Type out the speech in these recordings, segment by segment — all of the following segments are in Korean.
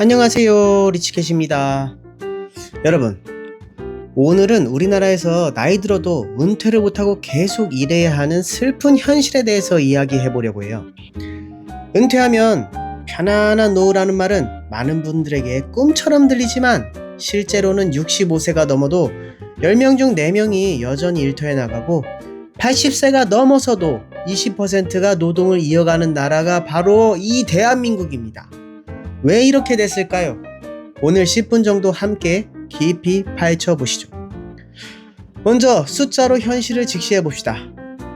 안녕하세요, 리치캣입니다. 여러분, 오늘은 우리나라에서 나이 들어도 은퇴를 못하고 계속 일해야 하는 슬픈 현실에 대해서 이야기해 보려고 해요. 은퇴하면 편안한 노후라는 말은 많은 분들에게 꿈처럼 들리지만 실제로는 65세가 넘어도 10명 중 4명이 여전히 일터에 나가고 80세가 넘어서도 20%가 노동을 이어가는 나라가 바로 이 대한민국입니다. 왜 이렇게 됐을까요? 오늘 10분 정도 함께 깊이 파헤쳐 보시죠. 먼저 숫자로 현실을 직시해 봅시다.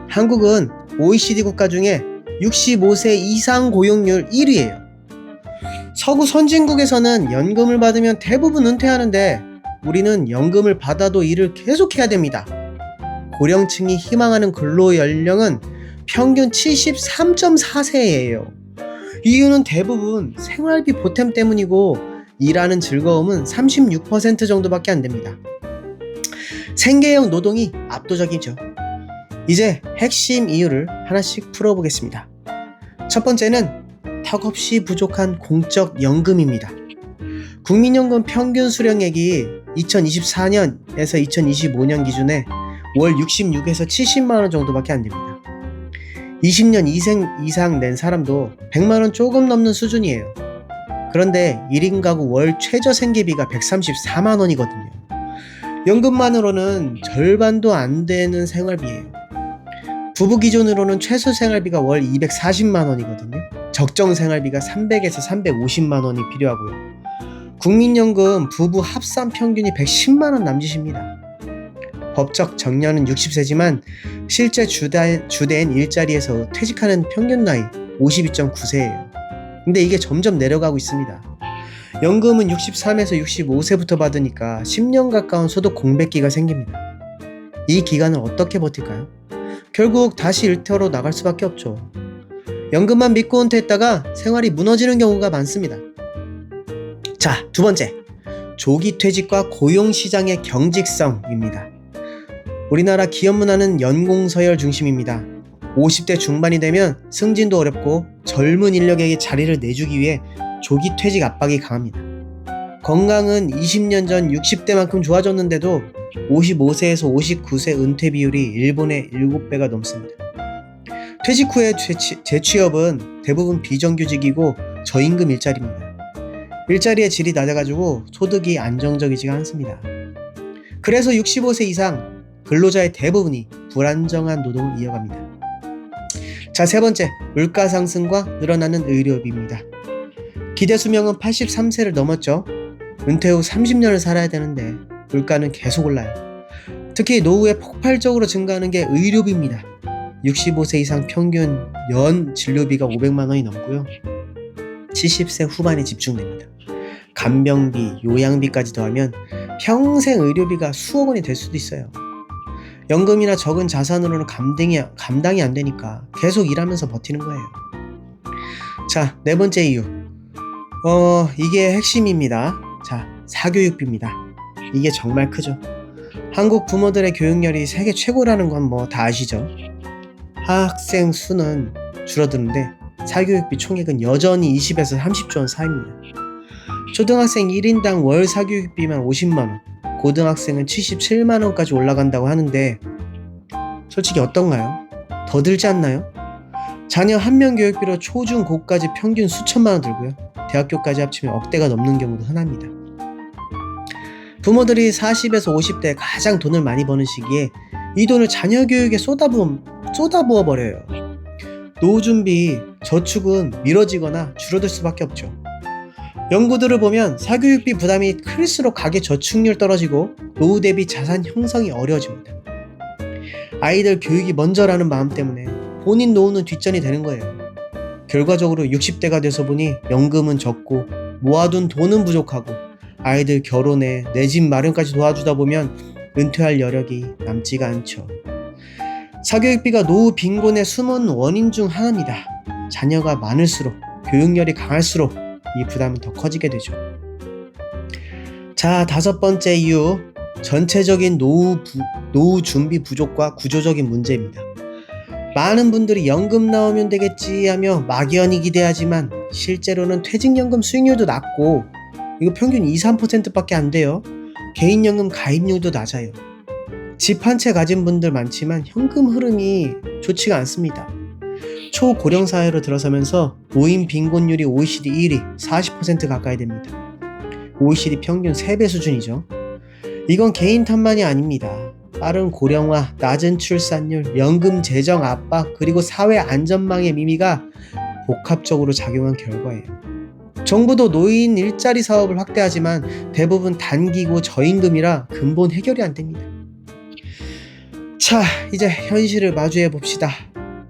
한국은 OECD 국가 중에 65세 이상 고용률 1위예요. 서구 선진국에서는 연금을 받으면 대부분 은퇴하는데 우리는 연금을 받아도 일을 계속해야 됩니다. 고령층이 희망하는 근로 연령은 평균 73.4세예요. 이유는 대부분 생활비 보탬 때문이고 일하는 즐거움은 36% 정도밖에 안 됩니다. 생계형 노동이 압도적이죠. 이제 핵심 이유를 하나씩 풀어보겠습니다. 첫 번째는 턱없이 부족한 공적 연금입니다. 국민연금 평균 수령액이 2024년에서 2025년 기준에 월 66에서 70만원 정도밖에 안 됩니다. 20년 이상 낸 사람도 100만원 조금 넘는 수준이에요. 그런데 1인 가구 월 최저 생계비가 134만원이거든요. 연금만으로는 절반도 안 되는 생활비예요. 부부 기준으로는 최소 생활비가 월 240만원이거든요. 적정 생활비가 300에서 350만원이 필요하고요. 국민연금 부부 합산 평균이 110만원 남짓입니다. 법적 정년은 60세지만 실제 주된 일자리에서 퇴직하는 평균 나이 52.9세예요. 근데 이게 점점 내려가고 있습니다. 연금은 63에서 65세부터 받으니까 10년 가까운 소득 공백기가 생깁니다. 이 기간을 어떻게 버틸까요? 결국 다시 일터로 나갈 수밖에 없죠. 연금만 믿고 은퇴했다가 생활이 무너지는 경우가 많습니다. 자, 두 번째, 조기 퇴직과 고용시장의 경직성입니다. 우리나라 기업 문화는 연공서열 중심입니다. 50대 중반이 되면 승진도 어렵고 젊은 인력에게 자리를 내주기 위해 조기 퇴직 압박이 강합니다. 건강은 20년 전 60대만큼 좋아졌는데도 55세에서 59세 은퇴 비율이 일본의 7배가 넘습니다. 퇴직 후의 재취업은 대부분 비정규직이고 저임금 일자리입니다. 일자리의 질이 낮아가지고 소득이 안정적이지가 않습니다. 그래서 65세 이상 근로자의 대부분이 불안정한 노동을 이어갑니다. 자, 세 번째, 물가 상승과 늘어나는 의료비입니다. 기대 수명은 83세를 넘었죠. 은퇴 후 30년을 살아야 되는데 물가는 계속 올라요. 특히 노후에 폭발적으로 증가하는 게 의료비입니다. 65세 이상 평균 연 진료비가 500만 원이 넘고요. 70세 후반에 집중됩니다. 간병비, 요양비까지 더하면 평생 의료비가 수억 원이 될 수도 있어요. 연금이나 적은 자산으로는 감당이 안 되니까 계속 일하면서 버티는 거예요. 자, 네 번째 이유. 이게 핵심입니다. 자, 사교육비입니다. 이게 정말 크죠. 한국 부모들의 교육열이 세계 최고라는 건 뭐 다 아시죠? 학생 수는 줄어드는데 사교육비 총액은 여전히 20에서 30조 원 사이입니다. 초등학생 1인당 월 사교육비만 50만 원, 고등학생은 77만원까지 올라간다고 하는데 솔직히 어떤가요? 더 들지 않나요? 자녀 한 명 교육비로 초중 고까지 평균 수천만원 들고요. 대학교까지 합치면 억대가 넘는 경우도 흔합니다. 부모들이 40에서 50대에 가장 돈을 많이 버는 시기에 이 돈을 자녀 교육에 쏟아부어 버려요. 노후 준비, 저축은 미뤄지거나 줄어들 수밖에 없죠. 연구들을 보면 사교육비 부담이 클수록 가계 저축률 떨어지고 노후 대비 자산 형성이 어려워집니다. 아이들 교육이 먼저라는 마음 때문에 본인 노후는 뒷전이 되는 거예요. 결과적으로 60대가 돼서 보니 연금은 적고 모아둔 돈은 부족하고 아이들 결혼에 내 집 마련까지 도와주다 보면 은퇴할 여력이 남지가 않죠. 사교육비가 노후 빈곤의 숨은 원인 중 하나입니다. 자녀가 많을수록 교육열이 강할수록 이 부담은 더 커지게 되죠. 자, 다섯 번째 이유, 전체적인 노후 준비 부족과 구조적인 문제입니다. 많은 분들이 연금 나오면 되겠지 하며 막연히 기대하지만 실제로는 퇴직연금 수익률도 낮고 이거 평균 2~3%밖에 안 돼요. 개인연금 가입률도 낮아요. 집 한 채 가진 분들 많지만 현금 흐름이 좋지가 않습니다. 초고령 사회로 들어서면서 노인 빈곤율이 OECD 1위 40% 가까이 됩니다. OECD 평균 3배 수준이죠. 이건 개인 탓만이 아닙니다. 빠른 고령화, 낮은 출산율, 연금 재정 압박, 그리고 사회 안전망의 미미가 복합적으로 작용한 결과예요. 정부도 노인 일자리 사업을 확대하지만 대부분 단기고 저임금이라 근본 해결이 안 됩니다. 자, 이제 현실을 마주해 봅시다.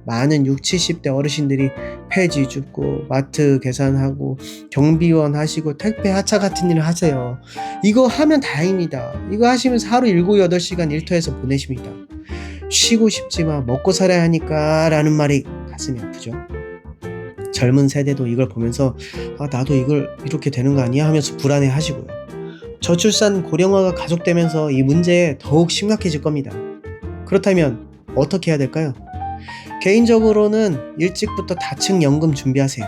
많은 60, 70대 어르신들이 폐지 줍고 마트 계산하고 경비원 하시고 택배 하차 같은 일을 하세요. 이거 하면 다행입니다. 이거 하시면서 하루 7, 8시간 일터에서 보내십니다. 쉬고 싶지만 먹고 살아야 하니까 라는 말이 가슴이 아프죠. 젊은 세대도 이걸 보면서 나도 이걸 이렇게 되는 거 아니야 하면서 불안해 하시고요. 저출산 고령화가 가속되면서 이 문제 더욱 심각해질 겁니다. 그렇다면 어떻게 해야 될까요? 개인적으로는 일찍부터 다층연금 준비하세요.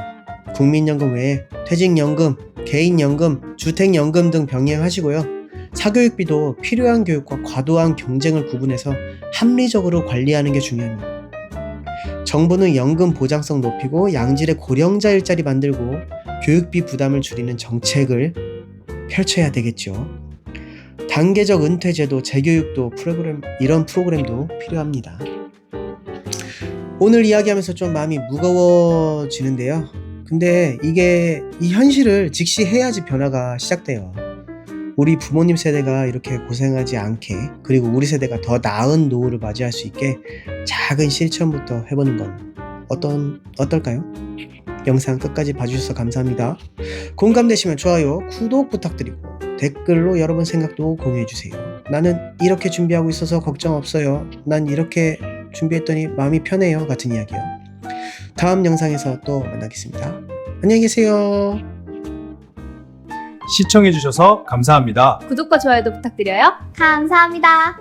국민연금 외에 퇴직연금, 개인연금, 주택연금 등 병행하시고요. 사교육비도 필요한 교육과 과도한 경쟁을 구분해서 합리적으로 관리하는 게 중요합니다. 정부는 연금 보장성 높이고 양질의 고령자 일자리 만들고 교육비 부담을 줄이는 정책을 펼쳐야 되겠죠. 단계적 은퇴제도, 재교육도 이런 프로그램도 필요합니다. 오늘 이야기하면서 좀 마음이 무거워지는데요. 근데 이 현실을 직시해야지 변화가 시작돼요. 우리 부모님 세대가 이렇게 고생하지 않게, 그리고 우리 세대가 더 나은 노후를 맞이할 수 있게 작은 실천부터 해보는 건 어떨까요? 영상 끝까지 봐주셔서 감사합니다. 공감되시면 좋아요, 구독 부탁드리고 댓글로 여러분 생각도 공유해주세요. 나는 이렇게 준비하고 있어서 걱정 없어요. 난 이렇게 준비했더니 마음이 편해요. 같은 이야기요. 다음 영상에서 또 만나겠습니다. 안녕히 계세요. 시청해주셔서 감사합니다. 구독과 좋아요도 부탁드려요. 감사합니다.